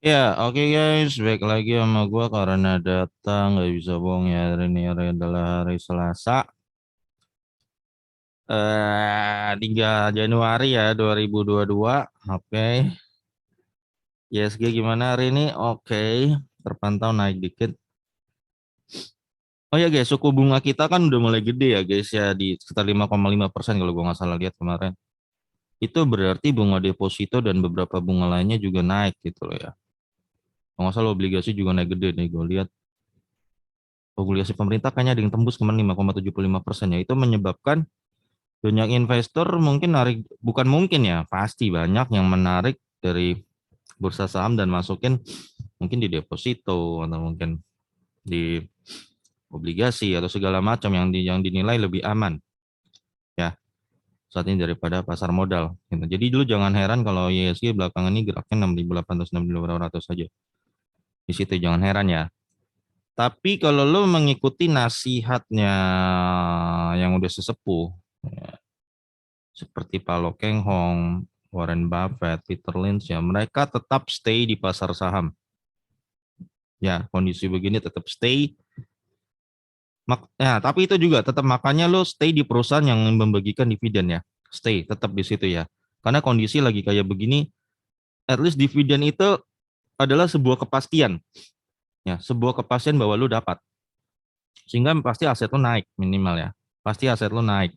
Ya, oke guys, baik lagi sama gua karena data nggak bisa bohong ya. Hari ini adalah hari Selasa, 3 Januari ya 2022. Oke, ISG gimana hari ini? Oke, terpantau naik dikit. Oh ya guys, suku bunga kita kan udah mulai gede ya guys ya di sekitar 5,5% kalau gua nggak salah lihat kemarin. Itu berarti bunga deposito dan beberapa bunga lainnya juga naik gitu loh ya. Kalau nggak salah obligasi juga naik gede nih gue lihat. Obligasi pemerintah kayaknya ada yang tembus kemarin 5,75% ya. Itu menyebabkan banyak investor mungkin narik, bukan mungkin ya, pasti banyak yang menarik dari bursa saham dan masukin mungkin di deposito atau mungkin di obligasi atau segala macam yang dinilai lebih aman ya saat ini daripada pasar modal. Gitu. Jadi dulu jangan heran kalau ISG belakangan ini geraknya 6.800 6.800 saja. Di situ jangan heran ya. Tapi kalau lo mengikuti nasihatnya yang udah sesepuh, ya, seperti Paulo Keng Hong, Warren Buffett, Peter Lynch ya, mereka tetap stay di pasar saham. Ya, kondisi begini tetap stay. Ya, tapi itu juga tetap makanya lo stay di perusahaan yang membagikan dividen ya. Stay tetap di situ ya. Karena kondisi lagi kayak begini, at least dividen itu adalah sebuah kepastian. Ya, sebuah kepastian bahwa lo dapat. Sehingga pasti aset lo naik minimal ya. Pasti aset lo naik.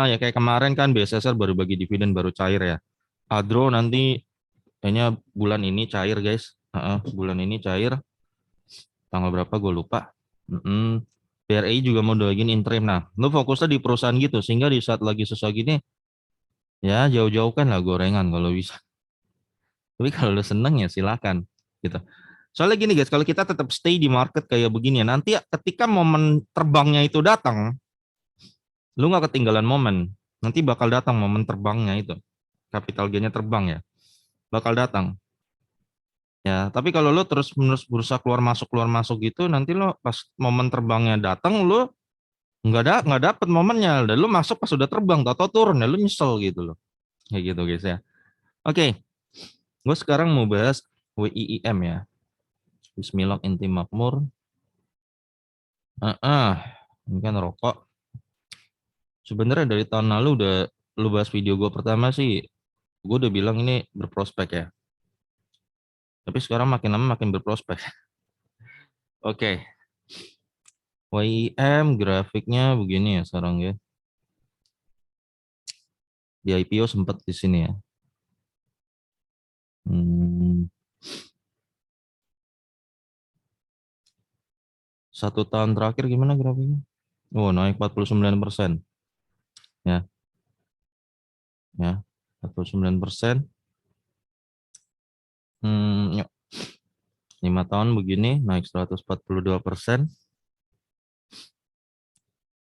Ya kayak kemarin kan BSSR baru bagi dividen baru cair ya. Adro nanti kayaknya bulan ini cair guys. Bulan ini cair. Tanggal berapa gue lupa. BRI juga mau doain interim. Nah, lu fokusnya di perusahaan gitu. Sehingga di saat lagi susah gini, ya jauh-jauhkan lah gorengan kalau bisa. Tapi kalau lu seneng ya silakan. Gitu. Soalnya gini guys, kalau kita tetap stay di market kayak begini, nanti ketika momen terbangnya itu datang, lu nggak ketinggalan momen. Nanti bakal datang momen terbangnya itu. Capital gainnya terbang ya. Bakal datang. Ya, tapi kalau lo terus menerus berusaha keluar masuk gitu, nanti lo pas momen terbangnya datang, lo nggak dapet momennya, dan lo masuk pas sudah terbang, tau turun ya, lo nyesel gitu loh, kayak gitu guys ya. Oke, gue sekarang mau bahas WIIM ya, Bismillah inti makmur. Ini kan rokok. Sebenarnya dari tahun lalu udah lo bahas video gue pertama sih, gue udah bilang ini berprospek ya. Tapi sekarang makin lama makin berprospek. Oke, WIIM grafiknya begini ya sekarang ya. Di IPO sempat di sini ya. Hmm, 1 tahun terakhir gimana grafiknya? Oh, naik 49%. Ya, ya. 49%. Yuk. 5 tahun begini naik 142%.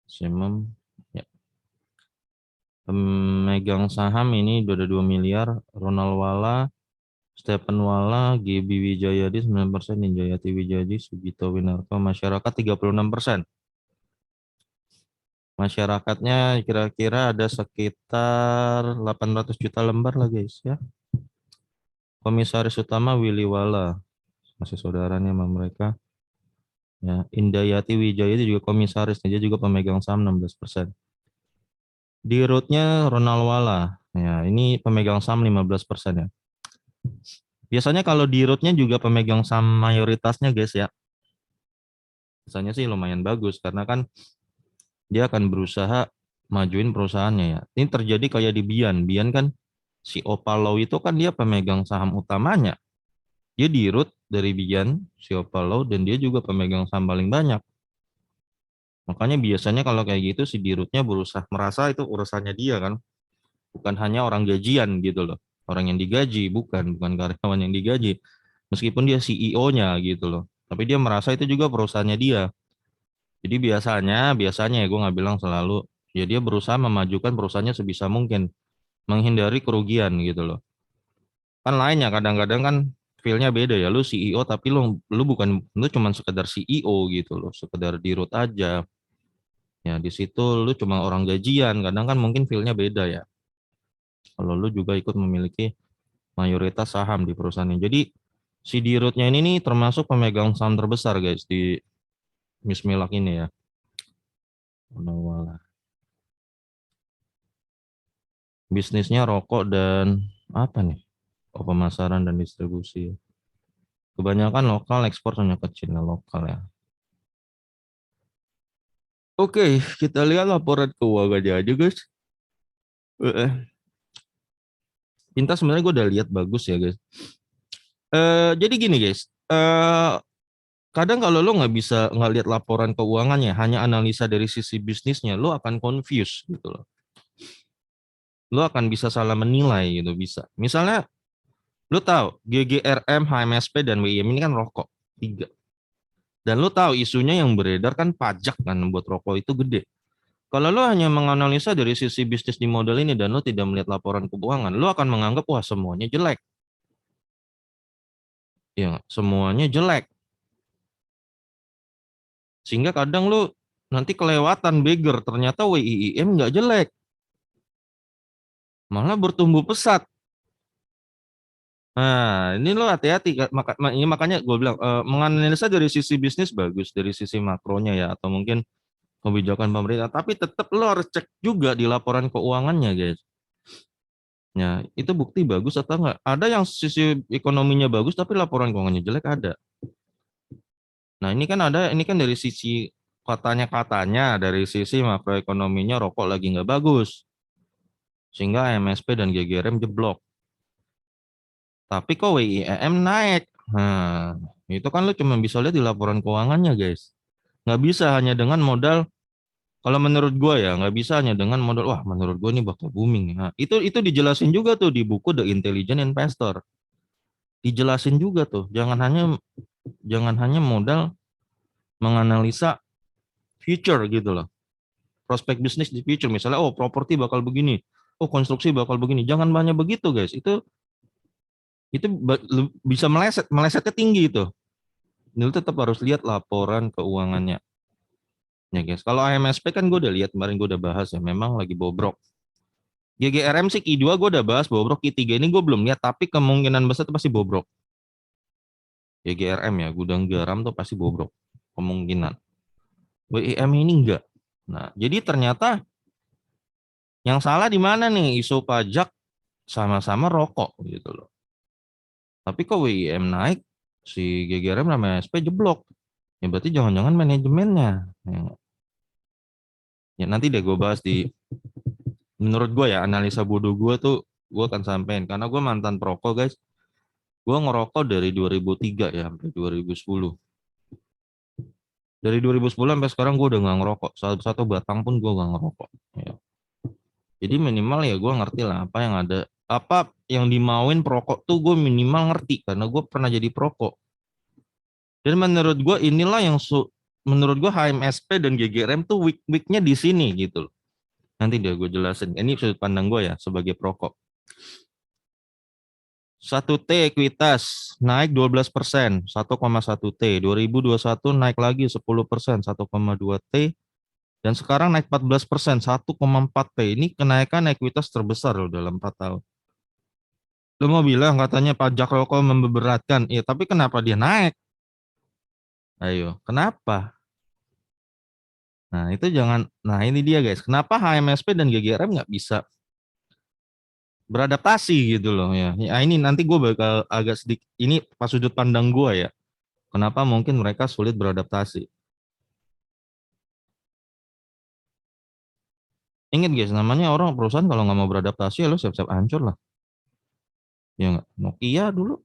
Maksimum. Ya. Pemegang saham ini udah ada 2 miliar. Ronald Wala, Stephen Wala, GB Wijayadi 9%, Ninjayati Wijayadi, Sugito Winarko, masyarakat 36%. Masyarakatnya kira-kira ada sekitar 800 juta lembar lah guys ya. Komisaris utama Willy Wala, masih saudaranya sama mereka. Ya, Indayati Wijaya itu juga komisaris, dia juga pemegang saham 16%. Di rootnya Ronald Wala, ya ini pemegang saham 15% ya. Biasanya kalau di rootnya juga pemegang saham mayoritasnya guys ya. Biasanya sih lumayan bagus karena kan dia akan berusaha majuin perusahaannya ya. Ini terjadi kayak di Bian. Bian kan si Opalau itu kan dia pemegang saham utamanya. Dia di root dari Bian, si Opalau, dan dia juga pemegang saham paling banyak. Makanya biasanya kalau kayak gitu si dirutnya berusaha merasa itu urusannya dia kan, bukan hanya orang gajian gitu loh. Orang yang digaji, bukan karyawan yang digaji. Meskipun dia CEO-nya gitu loh. Tapi dia merasa itu juga perusahaannya dia. Jadi biasanya ya gue nggak bilang selalu, ya dia berusaha memajukan perusahaannya sebisa mungkin, menghindari kerugian gitu loh. Kan lainnya kadang-kadang kan feel-nya beda ya. Lu CEO tapi lu bukan lu cuma sekedar CEO gitu loh, sekedar dirut aja. Ya, di situ lu cuma orang gajian, kadang kan mungkin feel-nya beda ya. Kalau lu juga ikut memiliki mayoritas saham di perusahaan ini. Jadi si Dirutnya ini nih termasuk pemegang saham terbesar guys di Bismillah ini ya. Bisnisnya rokok dan apa nih? Oh, pemasaran dan distribusi. Kebanyakan lokal, ekspor hanya kecil lokal ya. Oke, kita lihat laporan keuangannya aja guys. Pintas sebenarnya gue udah lihat bagus ya guys. Jadi gini guys, kadang kalau lo nggak lihat laporan keuangannya, hanya analisa dari sisi bisnisnya, lo akan confuse gitu loh. Lo akan bisa salah menilai gitu bisa. Misalnya lo tahu GGRM, HMSP dan WIM ini kan rokok tiga. Dan lo tahu isunya yang beredar kan pajak kan buat rokok itu gede. Kalau lo hanya menganalisa dari sisi bisnis di model ini dan lo tidak melihat laporan keuangan, lo akan menganggap wah semuanya jelek. Ya, semuanya jelek. Sehingga kadang lo nanti kelewatan beggar, ternyata WIIM nggak jelek. Malah bertumbuh pesat. Nah, ini lo hati-hati. Ini makanya gue bilang, menganalisa dari sisi bisnis bagus, dari sisi makronya ya, atau mungkin kebijakan pemerintah. Tapi tetap lo harus cek juga di laporan keuangannya, guys. Ya, itu bukti bagus atau enggak? Ada yang sisi ekonominya bagus, tapi laporan keuangannya jelek ada. Nah, ini kan dari sisi katanya dari sisi makroekonominya rokok lagi nggak bagus. Sehingga MSP dan GGRM jeblok. Tapi kok WIEM naik? Nah, itu kan lu cuma bisa lihat di laporan keuangannya, guys. Nggak bisa hanya dengan modal, kalau menurut gua ya, nggak bisa hanya dengan modal, wah menurut gua ini bakal booming. Nah, itu dijelasin juga tuh di buku The Intelligent Investor. Dijelasin juga tuh, jangan hanya modal menganalisa future gitu loh. Prospek bisnis di future, misalnya, oh properti bakal begini, oh konstruksi bakal begini. Jangan banyak begitu, guys. Itu bisa melesetnya tinggi itu. Lu tetap harus lihat laporan keuangannya. Ya guys, kalau AMSP kan gue udah lihat kemarin gue udah bahas ya, memang lagi bobrok. GGRM sih Q2 gue udah bahas bobrok, Q3 ini gue belum lihat, tapi kemungkinan besar itu pasti bobrok. GGRM ya, gudang garam tuh pasti bobrok, kemungkinan. WIM ini enggak. Nah, jadi ternyata yang salah di mana nih? Isu pajak sama-sama rokok gitu loh. Tapi kok WIM naik, si GGRM sama AMSP jeblok. Ya berarti jangan-jangan manajemennya. Ya, nanti deh gue bahas menurut gue ya, analisa bodoh gue tuh gue akan sampein. Karena gue mantan perokok guys. Gue ngerokok dari 2003 ya sampai 2010. Dari 2010 sampai sekarang gue udah nggak ngerokok. Satu batang pun gue nggak ngerokok. Ya. Jadi minimal ya gue ngerti lah apa yang ada. Apa yang dimauin perokok tuh gue minimal ngerti. Karena gue pernah jadi perokok. Dan menurut gue inilah yang menurut gue HMSP dan GGRM tuh weak-weaknya di sini gitu loh. Nanti dia gue jelasin. Ini sudut pandang gue ya sebagai perokok. 1T ekuitas naik 12%, 1,1T. 2021 naik lagi 10%, 1,2T. Dan sekarang naik 14%, 1,4T. Ini kenaikan ekuitas terbesar loh dalam 4 tahun. Lu mau bilang katanya pajak rokok memberatkan. Iya, tapi kenapa dia naik? Ayo, kenapa? Nah, itu jangan. Nah, ini dia guys. Kenapa HMSP dan GGRM nggak bisa beradaptasi gitu loh ya. Ya ini nanti gue bakal agak sedikit. Ini pas sudut pandang gue ya. Kenapa mungkin mereka sulit beradaptasi? Ingat guys, namanya orang perusahaan kalau nggak mau beradaptasi, ya lo siap-siap hancur lah. Ya nggak? Nokia dulu,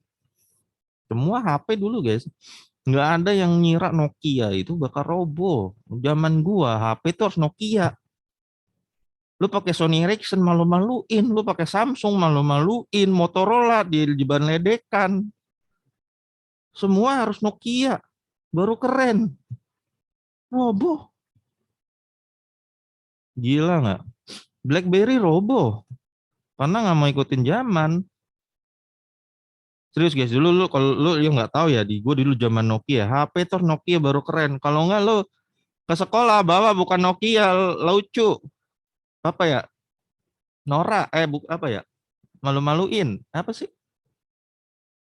semua HP dulu guys. Nggak ada yang ngira Nokia itu bakal roboh. Zaman gua, HP itu harus Nokia. Lu pakai Sony Ericsson malu-maluin, lu pakai Samsung malu-maluin, Motorola di ledekan. Semua harus Nokia, baru keren. Roboh, gila nggak? BlackBerry roboh, karena nggak mau ikutin zaman. Serius guys, dulu lu kalau lu yang nggak tahu ya, di gue dulu zaman Nokia, HP tuh Nokia baru keren. Kalau nggak lu ke sekolah bawa bukan Nokia, lucu. Apa ya? Nora, apa ya? Malu-maluin. Apa sih?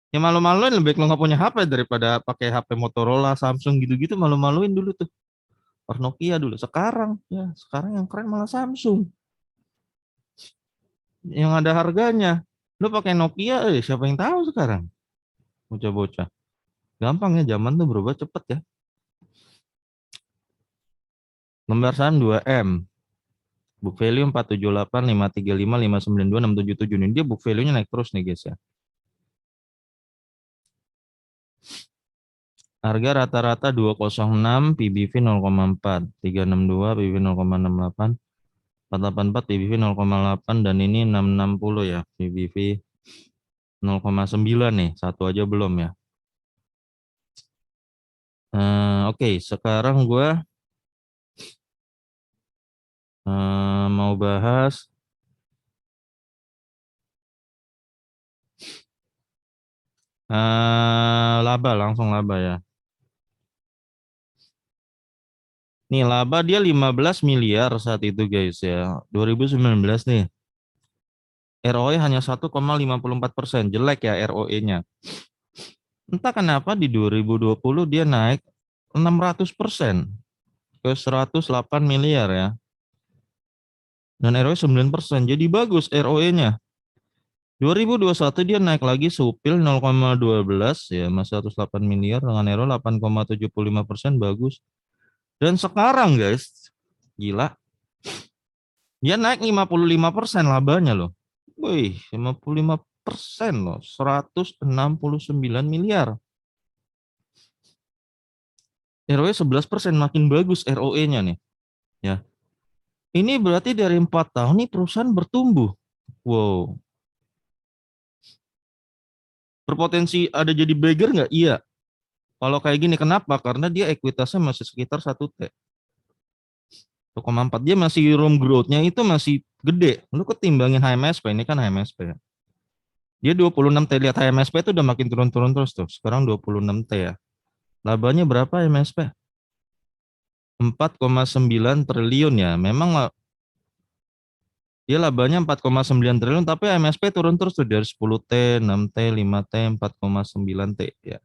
Ya malu-maluin lebih baik lo nggak punya HP daripada pakai HP Motorola, Samsung gitu-gitu, malu-maluin dulu tuh. Or Nokia dulu. Sekarang yang keren malah Samsung. Yang ada harganya. Lo pakai Nokia, siapa yang tahu sekarang? Bocah-bocah. Gampang ya, zaman tuh berubah cepet ya. Lembar saham 2M. Book value 478, 535, 592, 677. Ini dia book value-nya naik terus nih guys ya. Harga rata-rata 206, PBV 0,4, 362, PBV 0,68, 484, PBV 0,8, dan ini 660 ya, PBV 0,9 nih, satu aja belum ya. Oke, sekarang gue mau bahas laba, langsung laba ya. Nih laba dia 15 miliar saat itu guys ya. 2019 nih. ROE hanya 1,54%. Jelek ya ROE-nya. Entah kenapa di 2020 dia naik 600% ke 108 miliar ya. Dan ROE 9%. Jadi bagus ROE-nya. 2021 dia naik lagi supil 0,12 ya, masih 108 miliar dengan ROE 8,75%, bagus. Dan sekarang guys, gila, dia naik 55% labanya loh. Wih, 55% loh, 169 miliar. ROE 11%, makin bagus ROE-nya nih. Ya. Ini berarti dari 4 tahun nih perusahaan bertumbuh. Wow. Berpotensi ada jadi beggar nggak? Iya. Kalau kayak gini, kenapa? Karena dia ekuitasnya masih sekitar 1T. 1,4. Dia masih room growth-nya itu masih gede. Lu ketimbangin HMSP, ini kan HMSP ya. Dia 26T, lihat HMSP itu udah makin turun-turun terus tuh. Sekarang 26T ya. Labanya berapa HMSP? 4,9 triliun ya. Memang dia labanya 4,9 triliun, tapi HMSP turun terus tuh dari 10T, 6T, 5T, 4,9T ya.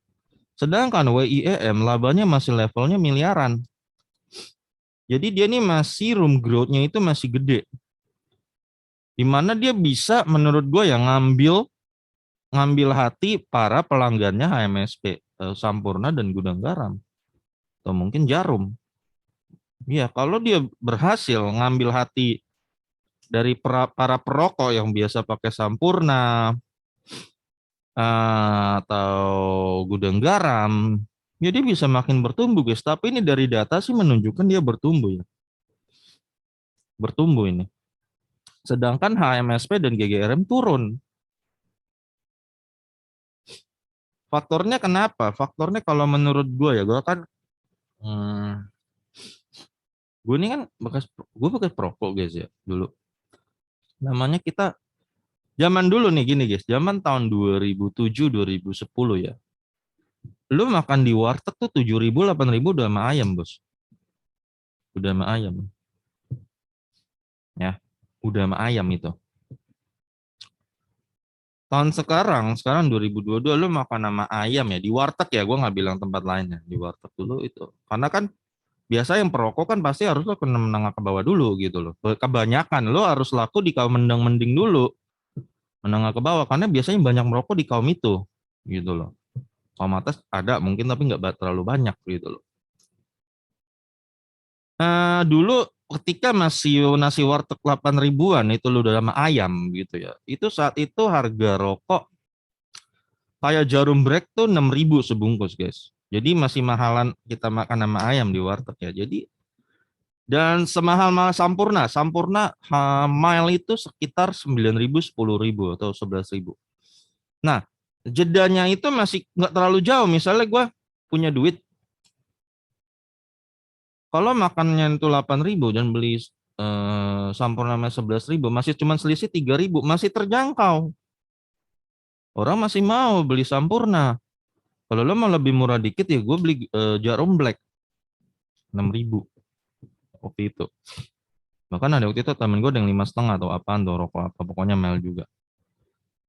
Sedangkan WIEM labanya masih levelnya miliaran. Jadi dia ini masih room growth-nya itu masih gede. Di mana dia bisa menurut gue ya ngambil hati para pelanggannya HMSP, Sampurna dan Gudang Garam, atau mungkin Jarum. Ya, kalau dia berhasil ngambil hati dari para perokok yang biasa pakai Sampurna atau Gudang Garam, ya dia bisa makin bertumbuh guys. Tapi ini dari data sih menunjukkan dia bertumbuh ya, bertumbuh ini. Sedangkan HMSP dan GGRM turun. Faktornya kenapa? Faktornya kalau menurut gue kan, hmm, gue ini kan bekas perokok guys ya dulu. Namanya kita zaman dulu nih gini guys, zaman tahun 2007 2010 ya. Lu makan di warteg tuh 7.000 8.000 udah sama ayam, Bos. Udah sama ayam. Ya. Udah sama ayam itu. Tahun sekarang 2022 lu makan sama ayam ya di warteg ya, gue nggak bilang tempat lainnya, di warteg dulu itu. Karena kan biasa yang perokok kan pasti harus lo ke menengah ke bawah dulu gitu loh. Kebanyakan lo harus laku di kaum mendang-mending dulu, menengah ke bawah, karena biasanya banyak merokok di kaum itu gitu loh. Kaum atas ada mungkin tapi nggak terlalu banyak gitu loh. Dulu ketika masih nasi warteg 8 ribuan itu lo udah sama ayam gitu ya. Itu saat itu harga rokok kayak Jarum Brek tuh 6.000 sebungkus guys. Jadi masih mahalan kita makan sama ayam di warteg ya. Jadi dan semahal Sampurna. Sampurna mile itu sekitar 9.000, 10.000 atau 11.000. Nah, jedanya itu masih nggak terlalu jauh. Misalnya gue punya duit, kalau makannya itu 8.000 dan beli Sampurna 11.000, masih cuma selisih 3.000, masih terjangkau. Orang masih mau beli Sampurna. Kalau lo mau lebih murah dikit ya gue beli Jarum Black 6.000 waktu itu. Bahkan ada waktu itu temen gue ada yang 5,5 atau apaan tuh rokok apa, pokoknya mel juga.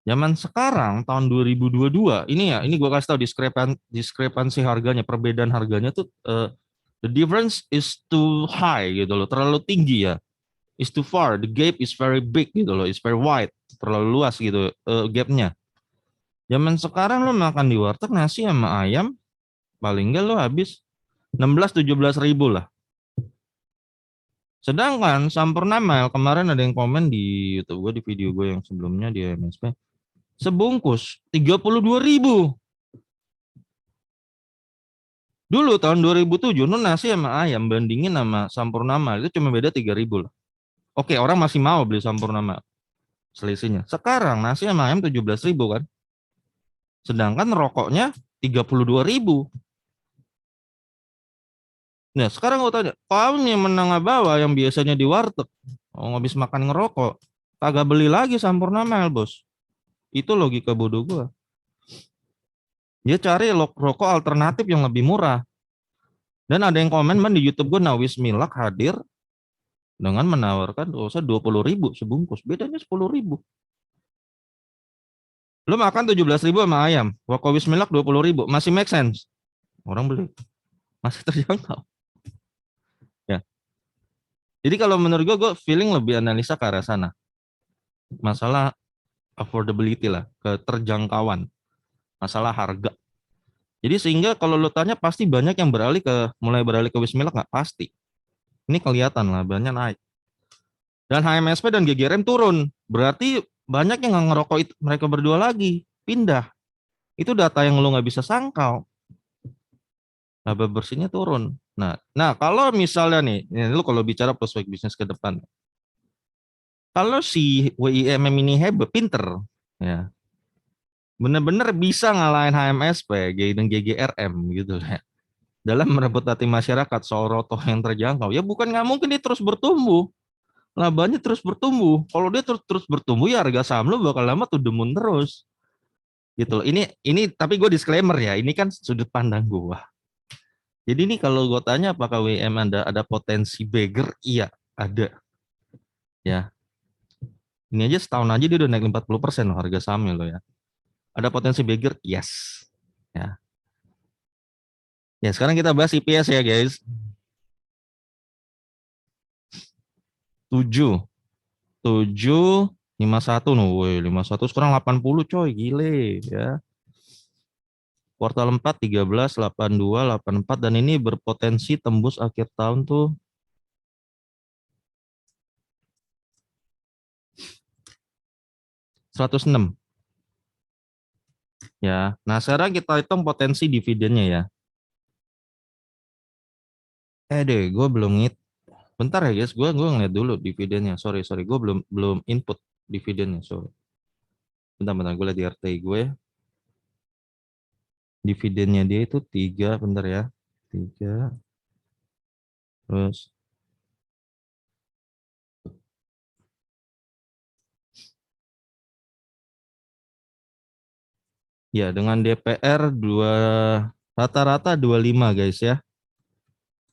Zaman sekarang tahun 2022 ini ya, ini gua kasih tahu diskrepansi harganya, perbedaan harganya tuh the difference is too high gitu loh, terlalu tinggi ya. Is too far, the gap is very big gitu loh, is very wide, terlalu luas gitu gapnya. Zaman sekarang lo makan di warteg nasi sama ayam, paling enggak lo habis 16-17 ribu lah. Sedangkan Sampurna Mail kemarin ada yang komen di YouTube gue, di video gue yang sebelumnya di MSP, sebungkus 32 ribu. Dulu tahun 2007 nu nasi sama ayam bandingin sama Sampurna Mail itu cuma beda 3 ribu lah. Oke, orang masih mau beli Sampurna Mail selisihnya. Sekarang nasi sama ayam 17 ribu kan. Sedangkan rokoknya 32 ribu. Nah, sekarang gue tanya, kamu yang menengah bawah yang biasanya di warteg, habis makan ngerokok, kagak beli lagi Sampurna Mail, bos. Itu logika bodoh gue. Dia cari rokok alternatif yang lebih murah. Dan ada yang komen di YouTube gue, Nawis Milak hadir dengan menawarkan usah 20 ribu sebungkus. Bedanya 10 ribu. Lu makan 17 ribu sama ayam, rokok Wismilak 20 ribu. Masih make sense. Orang beli. Masih terjangkau. Ya. Jadi kalau menurut gue feeling lebih analisa ke arah sana. Masalah affordability lah, keterjangkauan. Masalah harga. Jadi sehingga kalau lu tanya pasti banyak yang mulai beralih ke Wismilak nggak pasti. Ini kelihatan lah, banyak naik. Dan HMSP dan GGRM turun. Berarti banyak yang nggak ngerokok itu, mereka berdua lagi. Pindah. Itu data yang lu nggak bisa sangkal. Laba bersihnya turun. Nah kalau misalnya nih, ini lu kalau bicara prospek bisnis ke depan. Kalau si WIMM ini hebat, pinter. Ya, bener-bener bisa ngalahin HMSP dan GGRM gitu ya. Dalam merebut hati masyarakat soal rotoh yang terjangkau. Ya bukan nggak mungkin dia terus bertumbuh. Labanya terus bertumbuh. Kalau dia terus bertumbuh ya harga saham lu bakal lama tuh demun terus. Gitu loh. Ini tapi gue disclaimer ya, ini kan sudut pandang gue. Jadi ini kalau gue tanya apakah WM ada potensi beggar? Iya, ada. Ya, ini aja setahun aja dia udah naik 40% loh harga sahamnya loh ya. Ada potensi beggar? Yes. Ya. Ya, sekarang kita bahas IPS ya, guys. 7 7 51 no, woi, 51 sekarang 80 coy, gile ya. Kuartal 4 13 82 84 dan ini berpotensi tembus akhir tahun tuh 106 ya. Nah, sekarang kita hitung potensi dividennya ya. Gue belum ngit. Bentar ya guys, gue ngeliat dulu dividennya. Sorry, gue belum belum input dividennya. Sorry. Bentar, gue lihat di RTI gue. Dividennya dia itu 3, bentar ya. 3. Terus ya dengan DPR rata-rata 25 guys ya.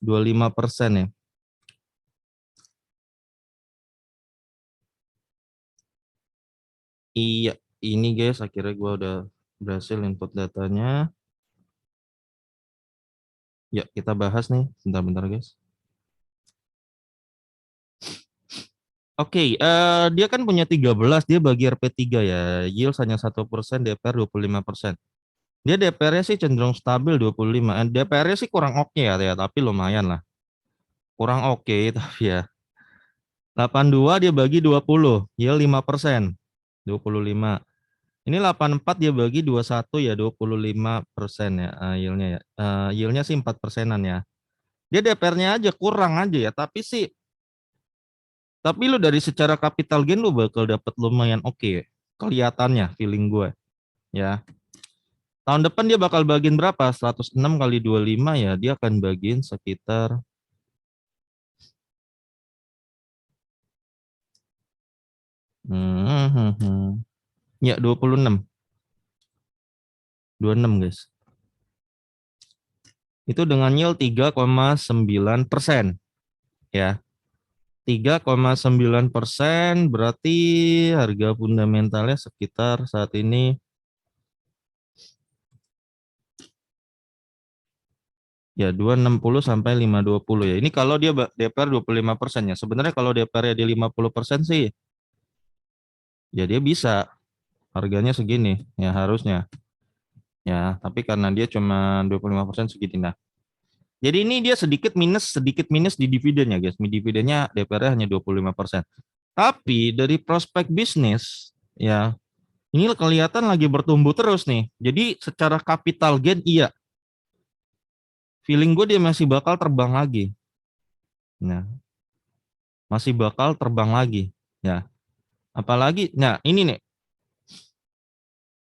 25% ya. Iya, ini guys akhirnya gue udah berhasil input datanya. Ya, kita bahas nih. Bentar-bentar guys. Oke, dia kan punya 13, dia bagi RP3 ya. Yield hanya 1%, DPR 25%. Dia DPR-nya sih cenderung stabil 25. DPR-nya sih kurang oke ya, tapi lumayan lah. Kurang oke, tapi ya. 82 dia bagi 20, yield 5%. 25. Ini 84 dia bagi 21 ya 25% ya yieldnya ya. Yieldnya sih 4%-an ya. Dia DPR-nya aja kurang aja ya, tapi lu dari secara capital gain lu bakal dapat lumayan oke. Kelihatannya feeling gue ya. Tahun depan dia bakal bagiin berapa? 106 kali 25 ya, dia akan bagiin sekitar ya 26. 26 guys. Itu dengan yield 3,9% ya. 3,9%, berarti harga fundamentalnya sekitar saat ini ya 260 sampai 520 ya. Ini kalau dia DPR 25% ya. Sebenarnya kalau DPR di 50% sih ya dia bisa harganya segini ya harusnya. Ya, tapi karena dia cuma 25% segini. Nah, jadi ini dia sedikit minus di dividennya guys. Dividennya DPR hanya 25%. Tapi dari prospek bisnis ya ini kelihatan lagi bertumbuh terus nih. Jadi secara capital gain iya. Feeling gue dia masih bakal terbang lagi. Nah, masih bakal terbang lagi. Ya, apalagi, nah ini nih.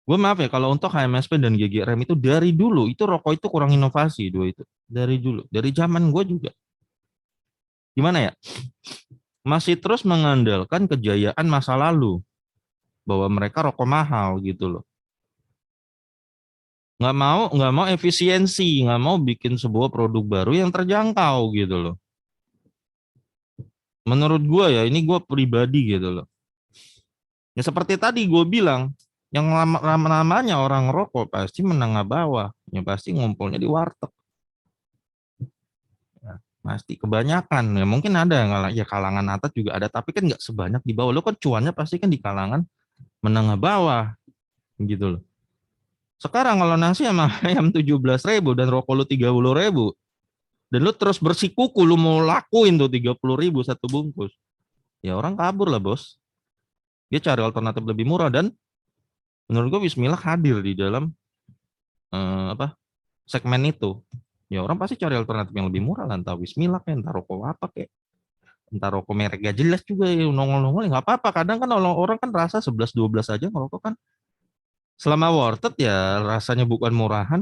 Gue maaf ya kalau untuk HMSP dan GGRM itu dari dulu itu rokok itu kurang inovasi dua itu. Dari dulu, dari zaman gue juga. Gimana ya? Masih terus mengandalkan kejayaan masa lalu bahwa mereka rokok mahal gitu loh. Nggak mau efisiensi, nggak mau bikin sebuah produk baru yang terjangkau gitu loh. Menurut gue ya, ini gue pribadi gitu loh. Ya seperti tadi gue bilang, yang lama-lamanya orang rokok pasti menengah bawah, ya pasti ngumpulnya di warteg. Ya, pasti kebanyakan, ya mungkin ada yang ya kalangan atas juga ada, tapi kan nggak sebanyak di bawah. Lo kan cuannya pasti kan di kalangan menengah bawah gitu loh. Sekarang kalau nasi sama ayam 17.000 dan rokok lu 30.000, dan lu terus bersikuku lu mau lakuin tuh 30.000 satu bungkus, ya orang kabur lah bos. Dia cari alternatif lebih murah dan menurut gue Bismillah hadir di dalam apa segmen itu. Ya orang pasti cari alternatif yang lebih murah lah, entah Bismillah kayak entah rokok apa kayak entah rokok merek gak jelas juga ya nongol-nongol nggak apa-apa. Kadang kan orang kan rasa 11-12 aja ngerokok kan selama worth it ya rasanya bukan murahan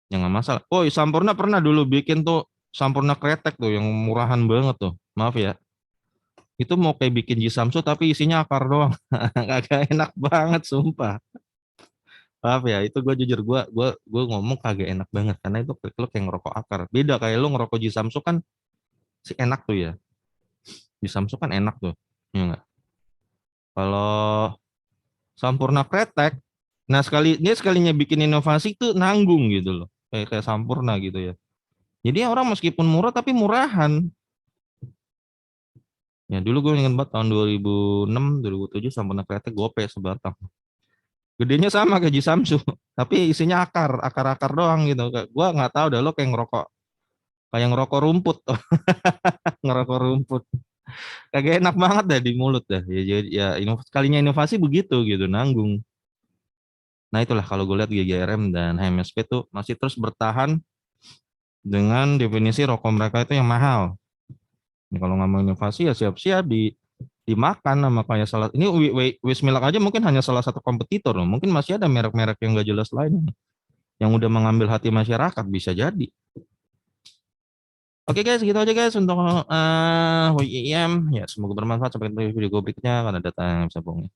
ya nggak masalah. Oh Sampurna pernah dulu bikin tuh Sampurna kretek tuh yang murahan banget tuh. Maaf ya. Itu mau kayak bikin Jisamsu tapi isinya akar doang. Kagak enak banget sumpah. Maaf ya, itu gue jujur gue ngomong kagak enak banget karena itu lo kayak ngerokok akar. Beda kayak lo ngerokok Jisamsu kan si enak tuh ya. Jisamsu kan enak tuh. Ya enggak? Kalau Sampurna kretek, nah sekalinya bikin inovasi tuh nanggung gitu loh. Kayak Sampurna gitu ya. Jadi orang meskipun murah tapi murahan. Ya dulu gue ingat banget tahun 2006, 2007 Sampurna kretek gope sebatang. Gedenya sama kayak Jisamsu, tapi isinya akar-akar doang gitu. Gue nggak tahu dah lo kayak ngerokok rumput, ngerokok rumput. Kagak enak banget dah di mulut dah. Ya, jadi ya kalinya inovasi begitu gitu, nanggung. Nah itulah kalau gue lihat GGRM dan HMSP tuh masih terus bertahan dengan definisi rokok mereka itu yang mahal. Ini kalau nggak mau inovasi ya siap-siap dimakan sama kayak salah ini Wismilak aja mungkin hanya salah satu kompetitor loh. Mungkin masih ada merek-merek yang nggak jelas lain yang udah mengambil hati masyarakat bisa jadi. Oke guys, gitu aja guys untuk WIM. Ya semoga bermanfaat sampai ketemu di video gue berikutnya karena data yang bisa bohong.